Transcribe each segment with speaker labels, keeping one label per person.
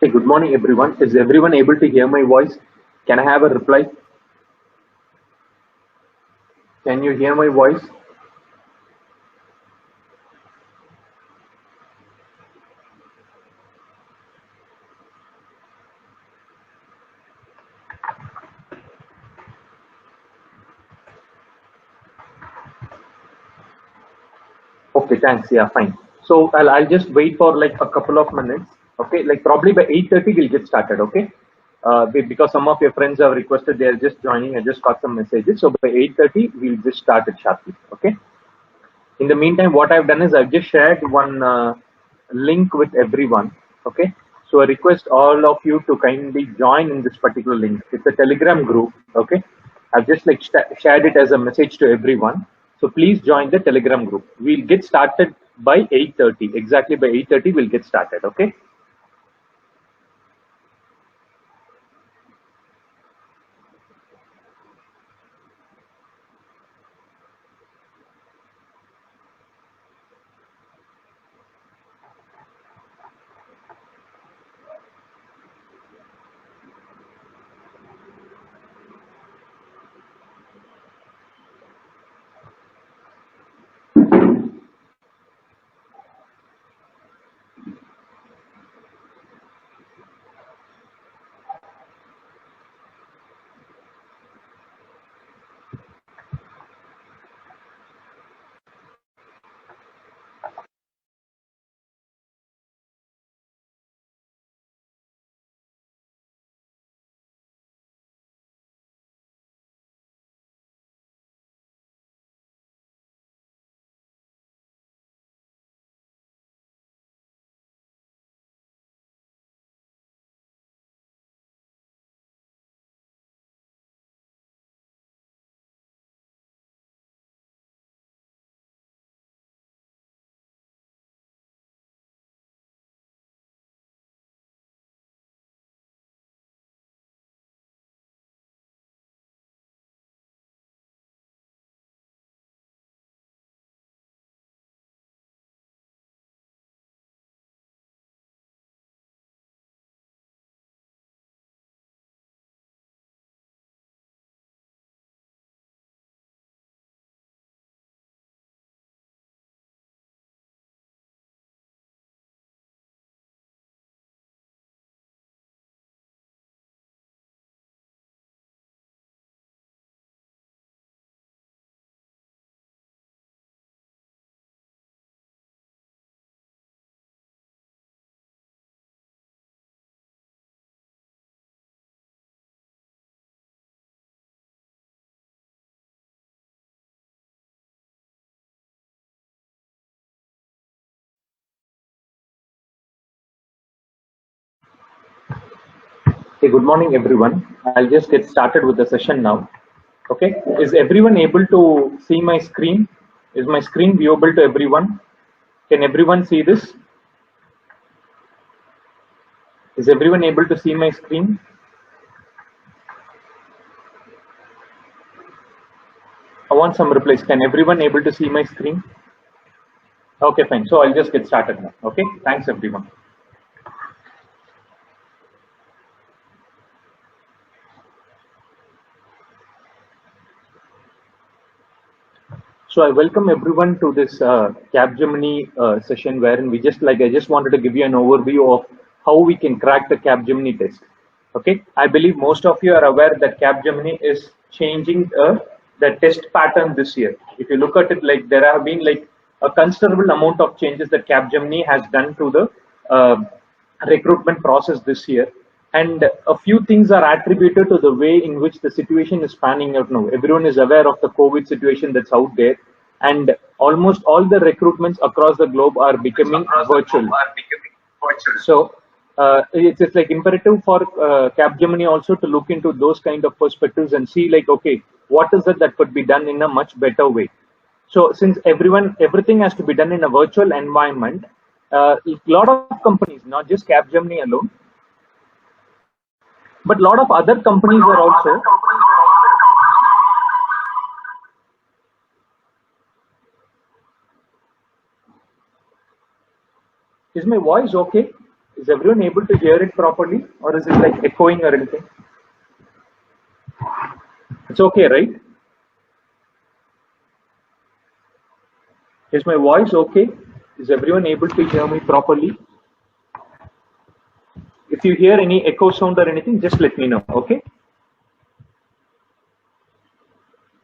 Speaker 1: Hey, good morning, everyone. Is everyone able to hear my voice? Can I have a reply? Can you hear my voice? Okay, thanks. Yeah, fine. So I'll just wait for like a couple of minutes. Okay, like probably by 8:30 we'll get started. Okay, because some of your friends have requested they are just joining. I just got some messages. So by 8:30 we'll just start it sharply. Okay. In the meantime, what I've done is I've just shared one link with everyone. Okay. So I request all of you to kindly join in this particular link. It's a Telegram group. Okay. I've just like shared it as a message to everyone. So please join the Telegram group. We'll get started by 8:30. Exactly by 8:30 we'll get started. Okay. Hey, good morning, everyone. I'll just get started with the session now. Okay. Is everyone able to see my screen? Is my screen viewable to everyone? Can everyone see this? Is everyone able to see my screen? I want some replies. Can everyone able to see my screen? Okay, fine. So I'll just get started now. Okay. Thanks, everyone. So I welcome everyone to this Capgemini session, wherein we just like I just wanted to give you an overview of how we can crack the Capgemini test. Okay, I believe most of you are aware that Capgemini is changing the test pattern this year. If you look at it, like there have been like a considerable amount of changes that Capgemini has done to the recruitment process this year, and a few things are attributed to the way in which the situation is panning out now. Everyone is aware of the COVID situation that's out there, and almost all the recruitments across the globe are becoming virtual. So it's like imperative for Capgemini also to look into those kind of perspectives and see like, okay, what is it that could be done in a much better way. So since everything has to be done in a virtual environment, a lot of companies, not just Capgemini alone, but a lot of other companies are also. Is my voice okay? Is everyone able to hear it properly, or is it like echoing or anything? It's okay, right? Is my voice okay? Is everyone able to hear me properly? If you hear any echo sound or anything, just let me know, okay?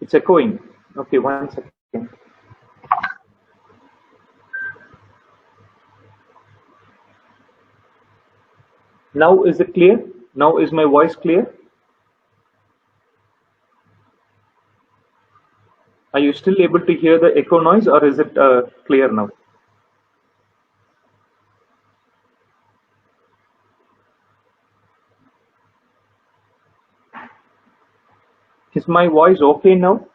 Speaker 1: It's echoing. Okay, 1 second. Now is it clear? Now is my voice clear? Are you still able to hear the echo noise, or is it clear now? Is my voice okay now?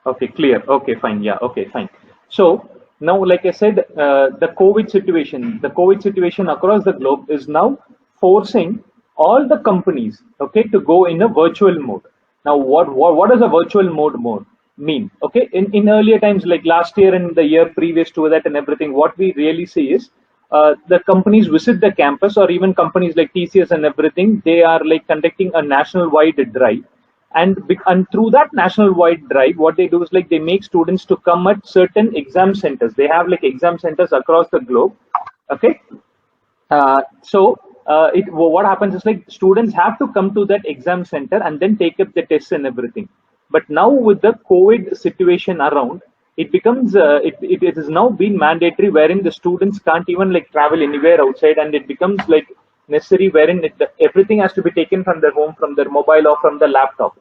Speaker 1: Okay, clear. Okay, fine. Yeah, okay, fine. So now, like I said, the COVID situation across the globe is now forcing all the companies, okay, to go in a virtual mode. Now, what does a virtual mode mean? Okay, in earlier times, like last year and the year previous to that and everything, what we really see is the companies visit the campus, or even companies like TCS and everything, they are like conducting a national wide drive, and through that national wide drive, what they do is like they make students to come at certain exam centers. They have like exam centers across the globe. Okay, what happens is like students have to come to that exam center and then take up the tests and everything. But now with the COVID situation around, it is now been mandatory, wherein the students can't even like travel anywhere outside, and it becomes like necessary, wherein everything has to be taken from their home, from their mobile, or from the laptop.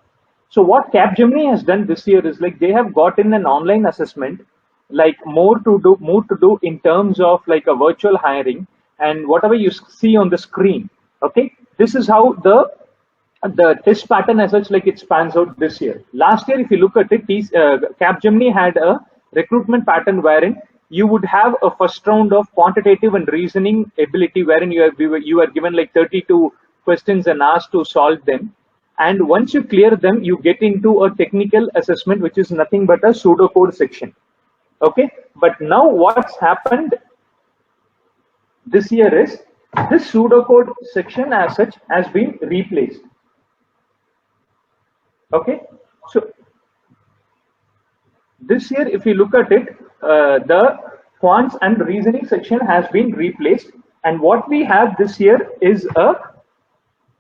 Speaker 1: So what Capgemini has done this year is like they have gotten an online assessment, like more to do in terms of like a virtual hiring, and whatever you see on the screen. Okay, this is how the test pattern as such, like it spans out this year. Last year, if you look at it, Capgemini had a recruitment pattern wherein you would have a first round of quantitative and reasoning ability, wherein you are given like 32 questions and asked to solve them. And once you clear them, you get into a technical assessment, which is nothing but a pseudocode section. Okay, but now what's happened this year is this pseudocode section as such has been replaced. Okay, so this year, if you look at it, the quants and reasoning section has been replaced, and what we have this year is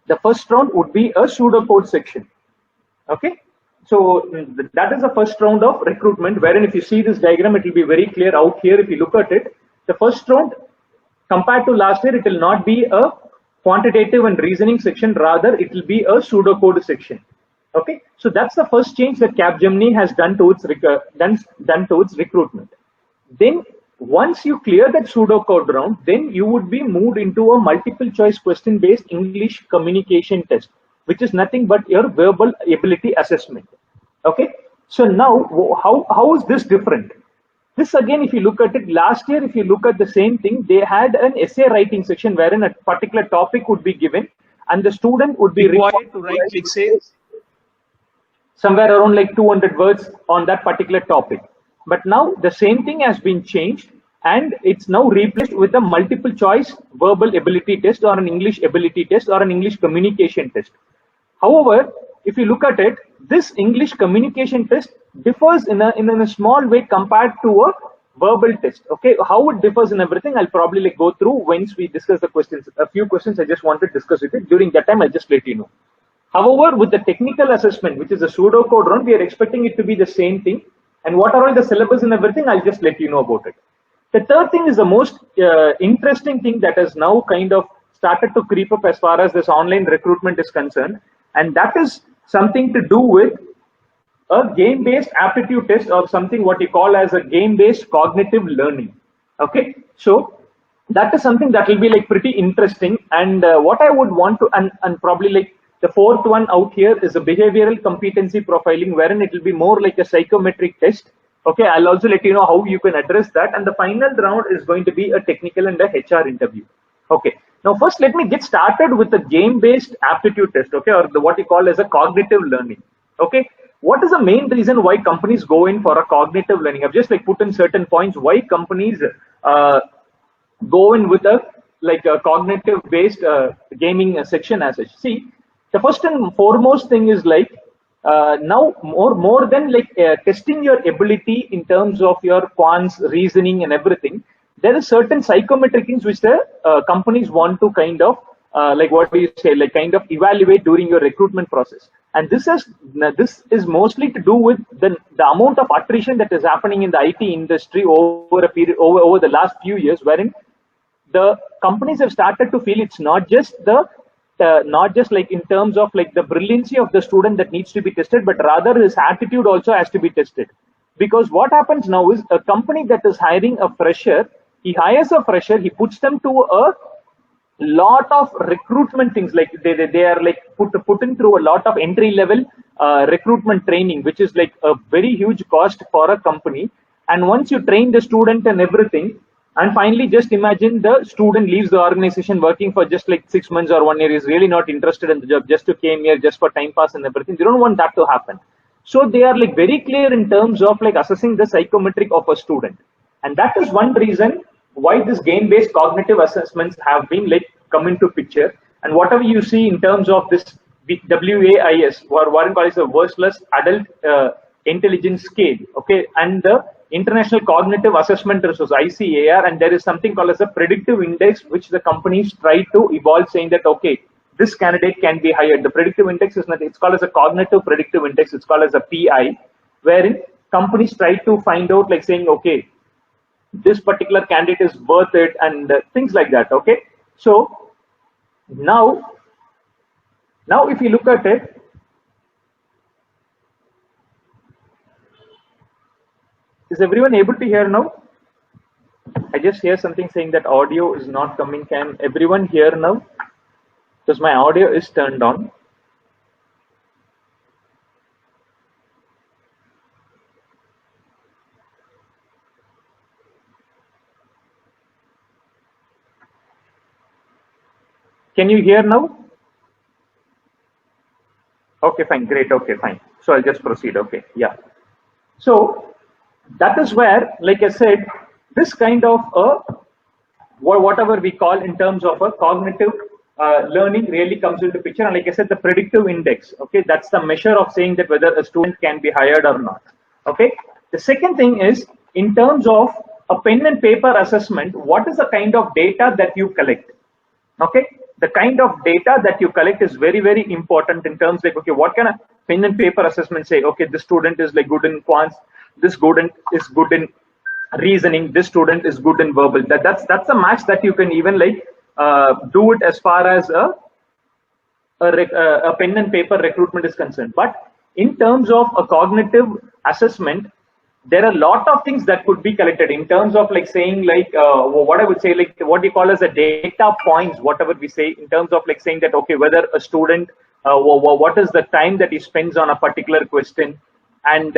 Speaker 1: the first round would be a pseudocode section. Okay, so that is the first round of recruitment, wherein if you see this diagram, it will be very clear out here. If you look at it, the first round compared to last year, it will not be a quantitative and reasoning section, rather it will be a pseudocode section. Okay, so that's the first change that Capgemini has done towards recruitment. Then once you clear that pseudocode round, then you would be moved into a multiple choice question based English communication test, which is nothing but your verbal ability assessment. Okay, so now how is this different? This again, if you look at it, last year, if you look at the same thing, they had an essay writing section wherein a particular topic would be given, and the student would be required to write essays somewhere around like 200 words on that particular topic. But now the same thing has been changed, and it's now replaced with a multiple choice verbal ability test, or an English ability test, or an English communication test. However, if you look at it, this English communication test differs in a small way compared to a verbal test. Okay, how it differs in everything, I'll probably like go through once we discuss the questions. A few questions I just want to discuss with it. During that time, I'll just let you know. However, with the technical assessment, which is a pseudocode round, we are expecting it to be the same thing. And what are all the syllabus and everything, I'll just let you know about it. The third thing is the most interesting thing that has now kind of started to creep up as far as this online recruitment is concerned. And that is something to do with a game-based aptitude test, or something what you call as a game-based cognitive learning. Okay, so that is something that will be like pretty interesting. And what I would want to, and probably like the fourth one out here is a behavioral competency profiling, wherein it will be more like a psychometric test. Okay, I'll also let you know how you can address that. And the final round is going to be a technical and a HR interview. Okay, now first let me get started with the game-based aptitude test. Okay, or what you call as a cognitive learning. Okay, what is the main reason why companies go in for a cognitive learning? I've just like put in certain points why companies go in with a like a cognitive based gaming section as such. See, the first and foremost thing is like now more than like testing your ability in terms of your quants, reasoning, and everything. There is certain psychometric things which the companies want to kind of like what do you say, like kind of evaluate during your recruitment process. And this is mostly to do with the amount of attrition that is happening in the IT industry over a period over the last few years, wherein the companies have started to feel it's not just not just like in terms of like the brilliancy of the student that needs to be tested, but rather his attitude also has to be tested. Because what happens now is a company that is hiring a fresher, he hires a fresher, he puts them to a lot of recruitment things, like they are like put in through a lot of entry level recruitment training, which is like a very huge cost for a company. And once you train the student and everything, and finally just imagine the student leaves the organization working for just like 6 months or 1 year, is really not interested in the job, just to came here just for time pass and everything. They don't want that to happen. So they are like very clear in terms of like assessing the psychometric of a student. And that is one reason why this game-based cognitive assessments have been like come into picture. And whatever you see in terms of this WAIS, or Warren calls the Worthless Adult Intelligence Scale, okay, and the International Cognitive Assessment Resource, ICAR, and there is something called as a predictive index, which the companies try to evolve, saying that okay, this candidate can be hired. The predictive index is not, it's called as a cognitive predictive index, it's called as a PI, wherein companies try to find out, like saying, okay, this particular candidate is worth it, and things like that. Okay, so now if you look at it, is everyone able to hear now? I just hear something saying that audio is not coming. Can everyone hear now? Because my audio is turned on. Can you hear now? Okay, fine, great, okay, fine. So I'll just proceed, okay, yeah. So that is where, like I said, this kind of whatever we call in terms of a cognitive learning really comes into picture. And like I said, the predictive index, okay, that's the measure of saying that whether a student can be hired or not. Okay, the second thing is in terms of a pen and paper assessment, what is the kind of data that you collect? Okay, the kind of data that you collect is very, very important in terms like, okay, what kind of pen and paper assessment say, okay, this student is like good in quants, this student is good in reasoning, this student is good in verbal. That's a match that you can even like do it as far as a pen and paper recruitment is concerned. But in terms of a cognitive assessment, there are a lot of things that could be collected in terms of like saying like what I would say, like what you call as a data points, whatever we say in terms of like saying that okay, whether a student what is the time that he spends on a particular question, and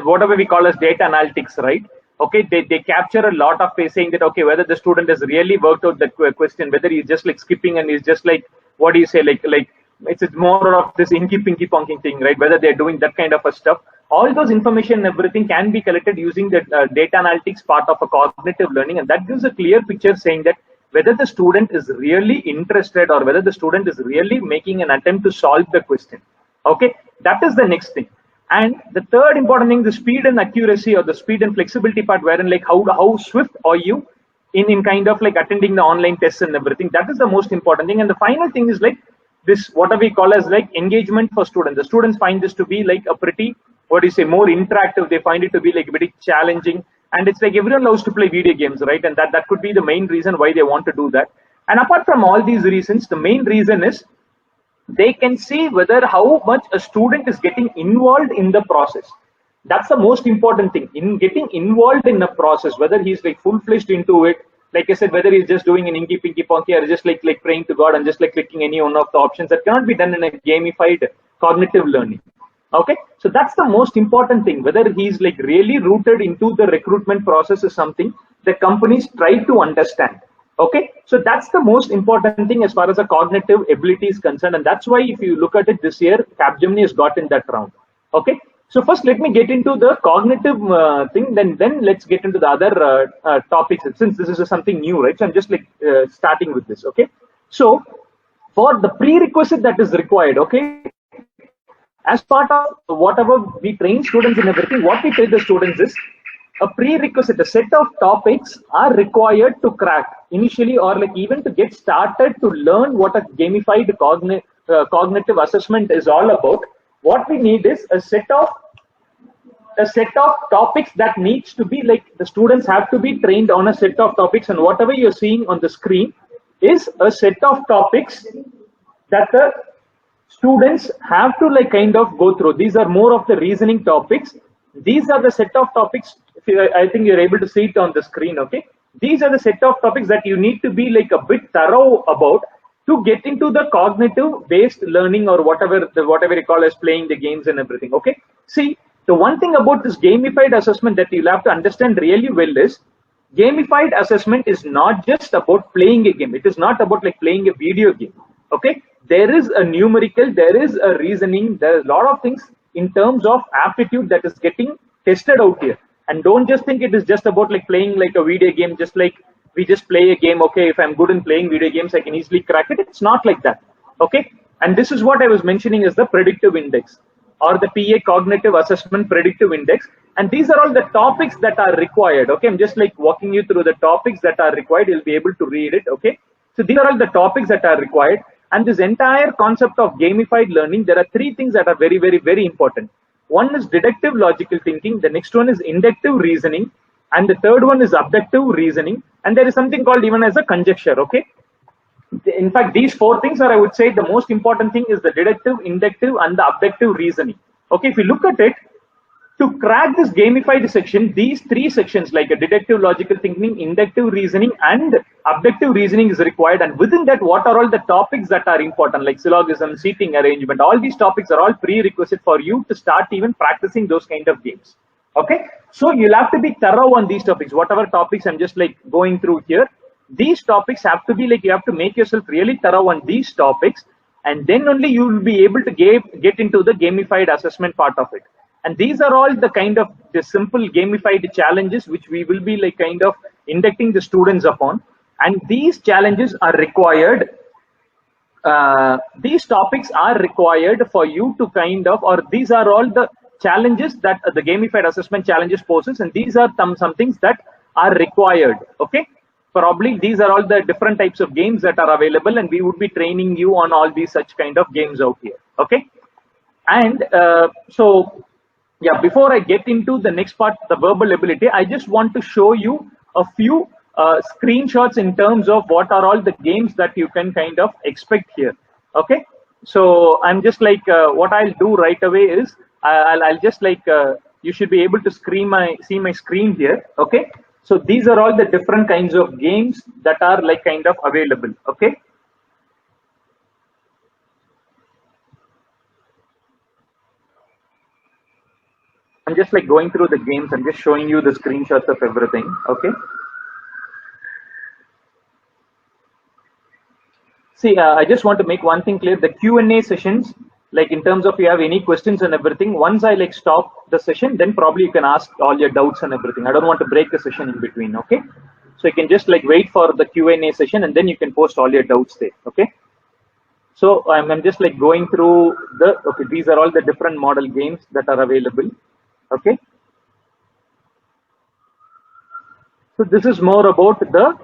Speaker 1: whatever we call as data analytics, right? Okay, they capture a lot of saying that okay, whether the student has really worked out the question, whether he's just like skipping and he's just like, what do you say, like it's more of this inky pinky ponking thing, right? Whether they're doing that kind of a stuff. All those information and everything can be collected using the data analytics part of a cognitive learning, and that gives a clear picture saying that whether the student is really interested or whether the student is really making an attempt to solve the question. Okay, that is the next thing. And the third important thing, the speed and accuracy or the speed and flexibility part, wherein like how swift are you in kind of like attending the online tests and everything. That is the most important thing. And the final thing is like this, what we call as like engagement for students. The students find this to be like a pretty, what do you say, more interactive. They find it to be like very challenging, and it's like everyone loves to play video games, right? And that could be the main reason why they want to do that. And apart from all these reasons, the main reason is they can see whether how much a student is getting involved in the process. That's the most important thing, in getting involved in the process, whether he's like full-fledged into it, like I said, whether he's just doing an inky pinky ponky or just like praying to God and just like clicking any one of the options. That cannot be done in a gamified cognitive learning. Okay, so that's the most important thing, whether he's like really rooted into the recruitment process is something the companies try to understand. Okay, so that's the most important thing as far as a cognitive ability is concerned, and that's why if you look at it this year, Capgemini has got in that round. Okay, So first, let me get into the cognitive thing. Then let's get into the other topics. Since this is something new, right? So I'm just like starting with this. Okay. So for the prerequisite that is required, okay, as part of whatever we train students in everything, what we tell the students is a prerequisite, a set of topics are required to crack initially, or like even to get started to learn what a gamified cognitive assessment is all about. What we need is a set of topics that needs to be like the students have to be trained on a set of topics, and whatever you're seeing on the screen is a set of topics that the students have to like kind of go through. These are more of the reasoning topics. These are the set of topics. I think you're able to see it on the screen. Okay, these are the set of topics that you need to be like a bit thorough about to get into the cognitive based learning, or whatever you call as playing the games and everything. Okay, see, the one thing about this gamified assessment that you'll have to understand really well is gamified assessment is not just about playing a game. It is not about like playing a video game. Okay, there is a numerical, there is a reasoning, there is a lot of things in terms of aptitude that is getting tested out here. And don't just think it is just about like playing like a video game, just like we just play a game. Okay, if I'm good in playing video games, I can easily crack it. It's not like that. Okay, and this is what I was mentioning is the predictive index, or the PA cognitive assessment predictive index. And these are all the topics that are required. Okay, I'm just like walking you through the topics that are required. You'll be able to read it. Okay, so these are all the topics that are required. And this entire concept of gamified learning, there are three things that are very, very, very important. One is deductive logical thinking. The next one is inductive reasoning. And the third one is abductive reasoning. And there is something called even as a conjecture. Okay. In fact, these four things are, I would say, the most important thing is the deductive, inductive, and the abductive reasoning. Okay, if you look at it, to crack this gamified section, these three sections like a deductive logical thinking, inductive reasoning, and abductive reasoning is required. And within that, what are all the topics that are important, like syllogism, seating arrangement, all these topics are all prerequisite for you to start even practicing those kind of games. Okay, so you'll have to be thorough on these topics. Whatever topics I'm just like going through here, these topics have to be like, you have to make yourself really thorough on these topics, and then only you will be able to get into the gamified assessment part of it. And these are all the kind of the simple gamified challenges which we will be like kind of inducting the students upon. And these challenges are required. These topics are required for you to kind of, or these are all the challenges that the gamified assessment challenges poses, and these are some things that are required. Okay, probably these are all the different types of games that are available, and we would be training you on all these such kind of games out here. Okay, and so yeah, before I get into the next part, the verbal ability, I just want to show you a few screenshots in terms of what are all the games that you can kind of expect here. Okay, so I'm just like what I'll do right away is I'll just like you should be able to see my screen here. Okay, so these are all the different kinds of games that are like kind of available. Okay, I'm just like going through the games. I'm just showing you the screenshots of everything. Okay. See, I just want to make one thing clear. The Q&A sessions, like in terms of you have any questions and everything, once I like stop the session, then probably you can ask all your doubts and everything. I don't want to break the session in between. Okay. So you can just like wait for the Q&A session, and then you can post all your doubts there. Okay. So I'm just like going through okay, these are all the different model games that are available. Okay, so this is more about the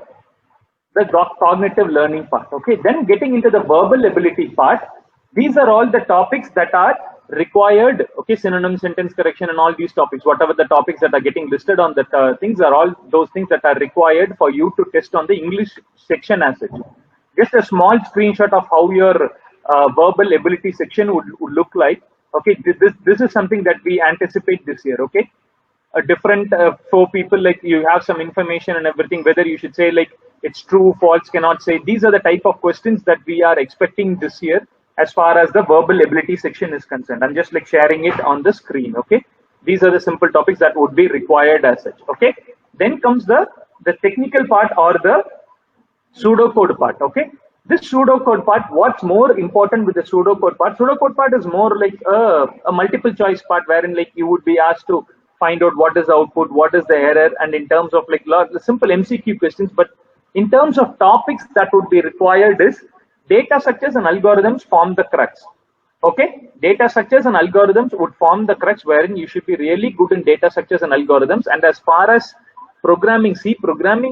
Speaker 1: cognitive learning part. Okay, then getting into the verbal ability part, these are all the topics that are required. Okay, synonym, sentence correction, and all these topics, whatever the topics that are getting listed on the things, are all those things that are required for you to test on the English section as such. Just a small screenshot of how your verbal ability section would look like. Okay, this is something that we anticipate this year. Okay, a different for people, like you have some information and everything, whether you should say like it's true, false, cannot say. These are the type of questions that we are expecting this year as far as the verbal ability section is concerned. I'm just like sharing it on the screen. Okay, these are the simple topics that would be required as such. Okay, then comes the technical part, or the pseudocode part. Okay, This pseudocode part, what's more important with the pseudocode part? Pseudocode part is more like a multiple choice part wherein like you would be asked to find out what is the output, what is the error, and in terms of like simple MCQ questions. But in terms of topics that would be required is data structures and algorithms form the crux. Okay, data structures and algorithms would form the crux wherein you should be really good in data structures and algorithms. And as far as programming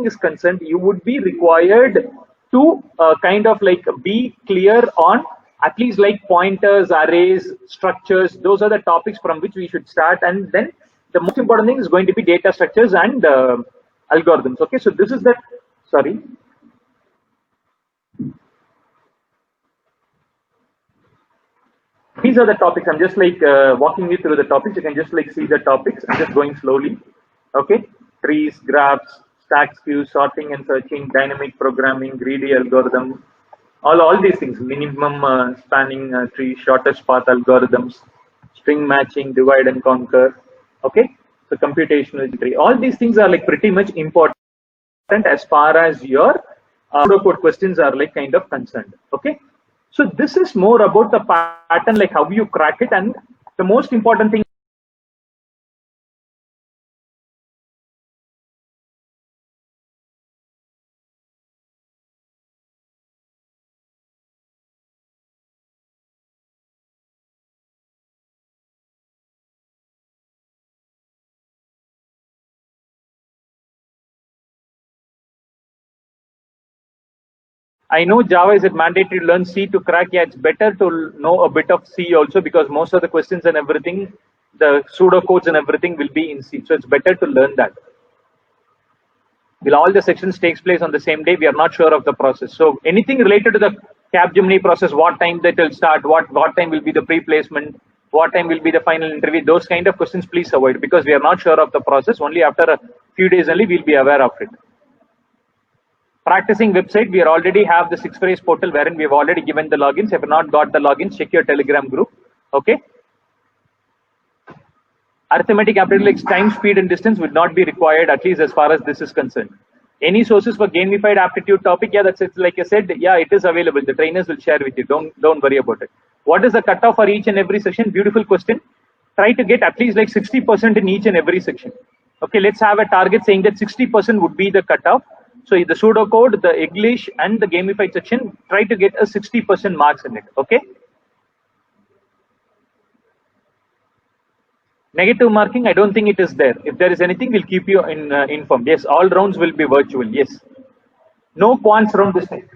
Speaker 1: is concerned, you would be required to kind of like be clear on at least like pointers, arrays, structures. Those are the topics from which we should start. And then the most important thing is going to be data structures and algorithms. Okay, so this is the, sorry. These are the topics. I'm just like walking you through the topics. You can just like see the topics. I'm just going slowly. Okay, trees, graphs, stacks, queues, sorting and searching, dynamic programming, greedy algorithm, all these things. Minimum spanning tree, shortest path algorithms, string matching, divide and conquer. Okay, so computational tree. All these things are like pretty much important as far as your pseudocode questions are like kind of concerned. Okay. So this is more about the pattern, like how you crack it, and the most important thing. I know Java is it mandatory to learn C to crack. Yeah, it's better to know a bit of C also because most of the questions and everything, the pseudocodes and everything will be in C. So it's better to learn that. Will all the sections takes place on the same day? We are not sure of the process. So anything related to the Capgemini process, what time that will start, what time will be the pre-placement, what time will be the final interview, those kind of questions please avoid because we are not sure of the process. Only after a few days only we'll be aware of it. Practicing website, we already have the 6Phrase portal wherein we have already given the logins. If you have not got the logins, check your Telegram group. Okay. Arithmetic aptitude like time, speed, and distance would not be required, at least as far as this is concerned. Any sources for gamified aptitude topic? Yeah, that's it. Like I said, yeah, it is available. The trainers will share with you. Don't worry about it. What is the cutoff for each and every section? Beautiful question. Try to get at least like 60% in each and every section. Okay, let's have a target saying that 60% would be the cutoff. So the pseudocode, the English, and the gamified section, try to get a 60% marks in it. Okay. Negative marking, I don't think it is there. If there is anything, we'll keep you informed. Yes, all rounds will be virtual. Yes. No quants round this time.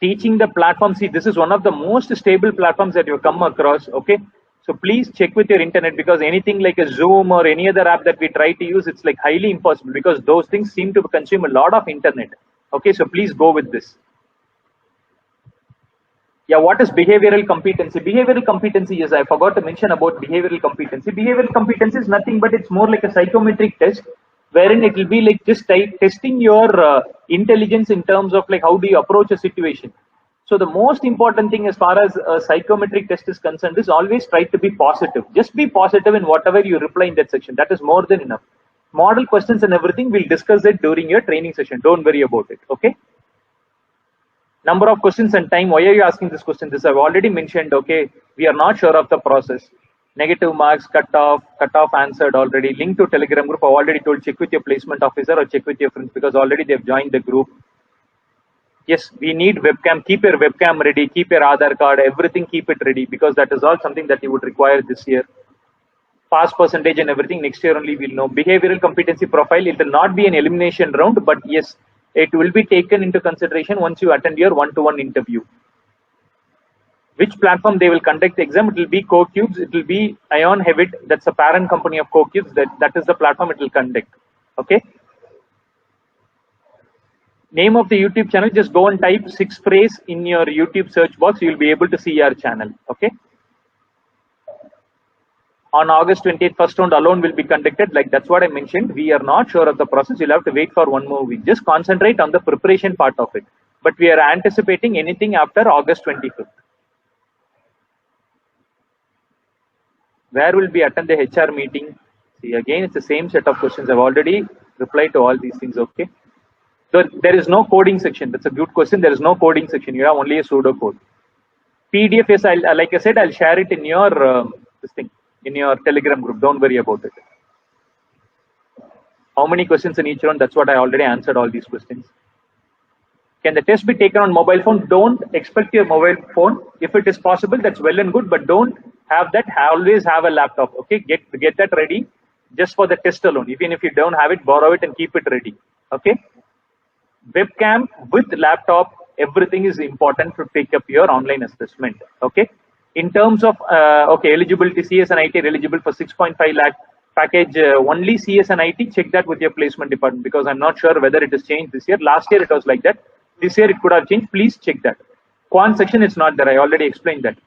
Speaker 1: Teaching the platform. See, this is one of the most stable platforms that you come across. Okay. So please check with your internet because anything like a Zoom or any other app that we try to use, it's like highly impossible because those things seem to consume a lot of internet. Okay. So please go with this. Yeah, what is behavioral competency? Behavioral competency is, I forgot to mention about behavioral competency. Behavioral competency is nothing but it's more like a psychometric test wherein it will be like just testing your intelligence in terms of like how do you approach a situation. So the most important thing as far as a psychometric test is concerned is always try to be positive. Just be positive in whatever you reply in that section. That is more than enough. Model questions and everything, we'll discuss it during your training session. Don't worry about it. Okay. Number of questions and time. Why are you asking this question? This I've already mentioned. Okay, we are not sure of the process. Negative marks, cutoff answered already. Link to Telegram group. I've already told. Check with your placement officer or check with your friends because already they've joined the group. Yes, we need webcam. Keep your webcam ready. Keep your Aadhaar card. Everything. Keep it ready because that is all something that you would require this year. Pass percentage and everything next year only we'll know. Behavioral competency profile. It will not be an elimination round, but yes. It will be taken into consideration once you attend your one-to-one interview. Which platform they will conduct the exam? It will be CoCubes. It will be Ion Hewitt. That's the parent company of CoCubes. That is the platform it will conduct. Okay. Name of the YouTube channel. Just go and type 6Phrase in your YouTube search box. You will be able to see our channel. Okay. On August 20th, first round alone will be conducted. Like that's what I mentioned. We are not sure of the process. You'll have to wait for one more week. Just concentrate on the preparation part of it. But we are anticipating anything after August 25th. Where will be attend the HR meeting? See, again, it's the same set of questions. I've already replied to all these things, okay? So there is no coding section. That's a good question. There is no coding section. You have only a pseudo code. PDF, yes, like I said, I'll share it in your this thing, in your Telegram group. Don't worry about it. How many questions in each round? That's what I already answered all these questions. Can the test be taken on mobile phone? Don't expect your mobile phone. If it is possible, that's well and good, but don't have that. Always have a laptop. Okay, get that ready just for the test alone. Even if you don't have it, borrow it and keep it ready. Okay. Webcam with laptop, everything is important to take up your online assessment. Okay. In terms of okay, eligibility, CS and IT are eligible for 6.5 lakh package. Only CS and IT, check that with your placement department, because I'm not sure whether it has changed this year. Last year it was like that. This year it could have changed. Please check that. Quant section is not there. I already explained that.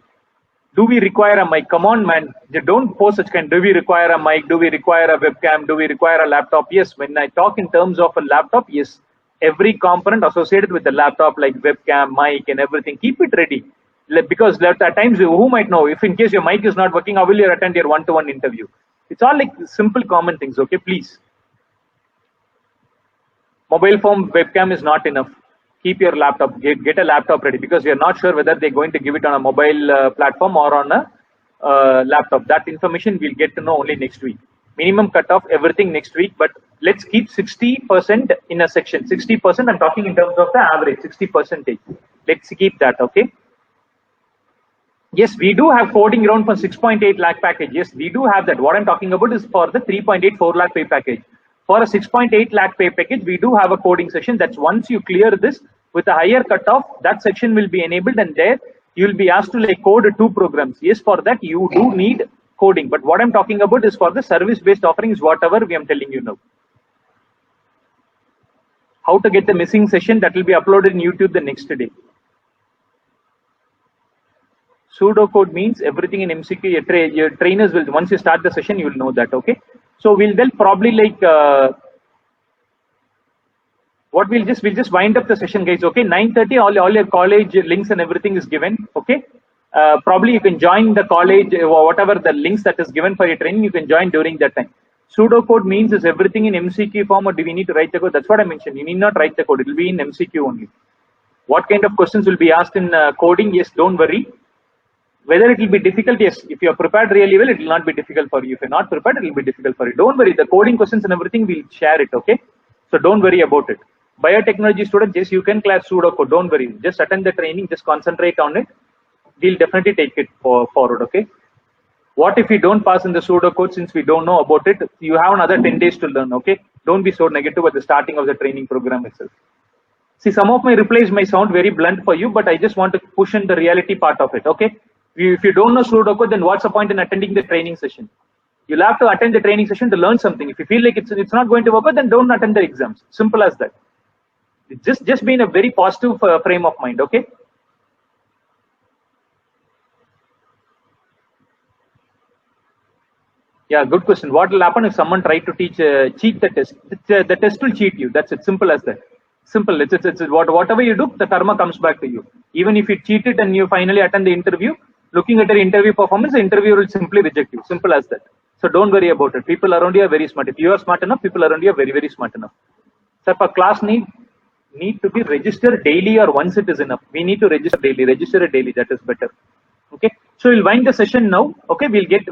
Speaker 1: Do we require a mic? Come on, man. Don't post such kind. Do we require a mic? Do we require a webcam? Do we require a laptop? Yes. When I talk in terms of a laptop, yes. Every component associated with the laptop, like webcam, mic, and everything, keep it ready. Because at times, who might know? If in case your mic is not working, how will you attend your one-to-one interview? It's all like simple, common things. Okay, please. Mobile phone webcam is not enough. Keep your laptop, get a laptop ready, because you're not sure whether they're going to give it on a mobile platform or on a laptop. That information we'll get to know only next week. Minimum cutoff, everything next week, but let's keep 60% in a section. 60%, I'm talking in terms of the average, 60%. Let's keep that, okay? Yes, we do have coding around for 6.8 lakh package. Yes, we do have that. What I'm talking about is for the 3.84 lakh pay package. For a 6.8 lakh pay package, we do have a coding section. That's once you clear this with a higher cutoff, that section will be enabled, and there you will be asked to like code 2 programs. Yes, for that you do need coding. But what I'm talking about is for the service-based offerings, whatever we am telling you now. How to get the missing session, that will be uploaded in YouTube the next day. Pseudocode means everything in MCQ. Your trainers will, once you start the session, you will know that. Okay. So we'll then probably like what we'll just wind up the session, guys. Okay, 9:30. All your college links and everything is given. Okay. Probably you can join the college or whatever the links that is given for your training. You can join during that time. Pseudocode means is everything in MCQ form, or do we need to write the code? That's what I mentioned. You need not write the code. It will be in MCQ only. What kind of questions will be asked in coding? Yes, don't worry. Whether it will be difficult, yes. If you are prepared really well, it will not be difficult for you. If you're not prepared, it will be difficult for you. Don't worry. The coding questions and everything, we'll share it, okay? So don't worry about it. Biotechnology students, yes, you can class pseudocode. Don't worry. Just attend the training. Just concentrate on it. We'll definitely take it forward, okay? What if you don't pass in the pseudocode, since we don't know about it? You have another 10 days to learn, okay? Don't be so negative at the starting of the training program itself. See, some of my replies may sound very blunt for you, but I just want to push in the reality part of it, okay? If you don't know pseudocode, then what's the point in attending the training session? You'll have to attend the training session to learn something. If you feel like it's not going to work out, then don't attend the exams. Simple as that. Just be in a very positive frame of mind, okay? Yeah, good question. What will happen if someone tries to cheat the test? The test will cheat you. That's it. Simple as that. Simple. It's whatever you do, the karma comes back to you. Even if you cheat it and you finally attend the interview, looking at your interview performance, the interviewer will simply reject you. Simple as that. So don't worry about it. People around you are very smart. If you are smart enough, people around you are very, very smart enough. So if a class need to be registered daily, or once it is enough. We need to register daily. Register it daily. That is better. Okay. So we'll wind the session now. Okay. We'll get